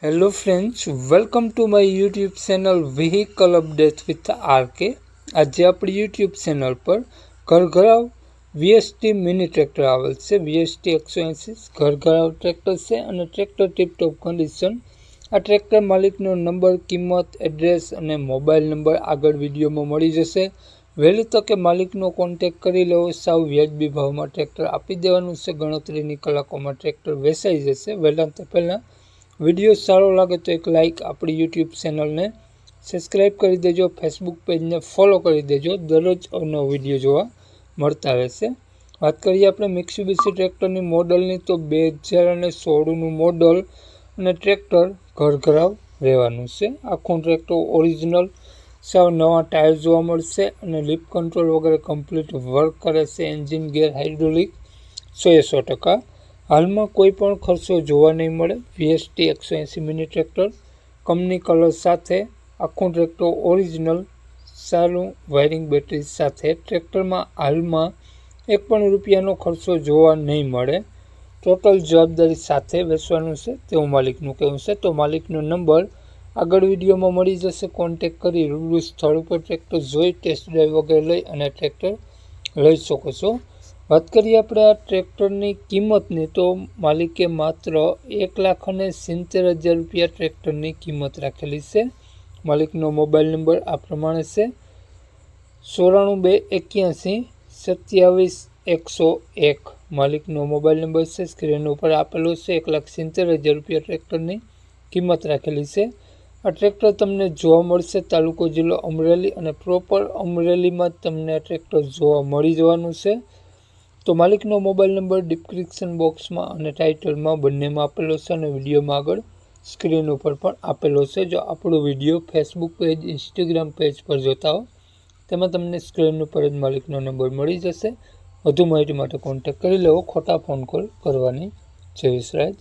Hello friends, welcome to my YouTube channel Vehicle Update with RK। આજે આપણી YouTube channel પર ઘરઘરાવ VST mini tractor આવેલ છે। VST 180 ઘરઘરાવ tractor છે અને ટ્રેક્ટર ટીપટોપ કન્ડિશન। આ ટ્રેક્ટર માલિકનો નંબર, કિંમત, એડ્રેસ અને મોબાઈલ નંબર આગળ વિડીયોમાં મળી જશે। વહેલી તકે માલિકનો કોન્ટેક્ટ કરી લેવો। સાવ વ્યાજબી ભાવમાં ટ્રેક્ટર આપી દેવાનું છે। ગણતરીની કલાકોમાં ટ્રેક્ટર વેચાઈ જશે। વહેલા તો પહેલાં વિડીયો સારો લાગે તો એક લાઇક, આપણી યુટ્યુબ ચેનલને સબસ્ક્રાઈબ કરી દેજો, ફેસબુક પેજને ફોલો કરી દેજો। દરરોજ અવનવો વિડીયો જોવા મળતા રહેશે। વાત કરીએ આપણે મિત્સુબિશી ટ્રેક્ટરની મોડલની તો 2016નું મોડલ અને ટ્રેક્ટર ઘરઘરાવ રહેવાનું છે। આખું ટ્રેક્ટર ઓરિજિનલ સાવ નવા ટાયર જોવા મળશે અને લિપ કંટ્રોલ વગેરે કમ્પ્લીટ વર્ક કરે છે। એન્જિન, ગેર, હાઇડ્રોલિક 100%। હાલમાં કોઈ પણ ખર્ચો જોવા નહીં મળે। VST 180 mini tractor company colour સાથે, આખું ટ્રેક્ટર ઓરિજિનલ સારું વાયરિંગ બેટરી સાથે। ટ્રેક્ટરમાં હાલમાં એક પણ રૂપિયાનો ખર્ચો જોવા નહીં મળે। ટોટલ જવાબદારી સાથે વેચવાનું છે તેવું માલિકનું કહેવું છે। તો માલિકનો નંબર આગળ વિડીયોમાં મળી જશે। કોન્ટેક્ટ કરી રૂબરૂ સ્થળ ઉપર ટ્રેક્ટર જોઈ, ટેસ્ટ ડ્રાઈવ વગેરે લઈ અને ટ્રેક્ટર લઈ શકો છો। વાત કરીએ આપણે આ ટ્રેક્ટરની કિંમતની તો માલિકે માત્ર 1,70,000 રૂપિયા ટ્રેક્ટરની કિંમત રાખેલી છે। માલિકનો મોબાઈલ નંબર આ પ્રમાણે છે 9481272101। માલિકનો મોબાઈલ નંબર છે, સ્ક્રીન ઉપર આપેલો છે। 1,70,000 રૂપિયા ટ્રેક્ટરની કિંમત રાખેલી છે। આ ટ્રેક્ટર તમને જોવા મળશે તાલુકો જિલ્લો અમરેલી અને પ્રોપર અમરેલીમાં તમને આ ટ્રેક્ટર જોવા મળી જવાનું છે। તો માલિકનો મોબાઈલ નંબર ડિસ્ક્રિપ્શન બોક્સમાં અને ટાઇટલમાં બંનેમાં આપેલો છે અને વિડીયોમાં આગળ સ્ક્રીન ઉપર પણ આપેલો છે। જો આપણો video Facebook page, Instagram page પર જોતા હો તેમાં તમને સ્ક્રીન ઉપર જ માલિકનો નંબર મળી જશે। વધુ માહિતી માટે કોન્ટેક્ટ કરી લેવો, ખોટા ફોન કોલ કરવાની છે વિશ્રાજ।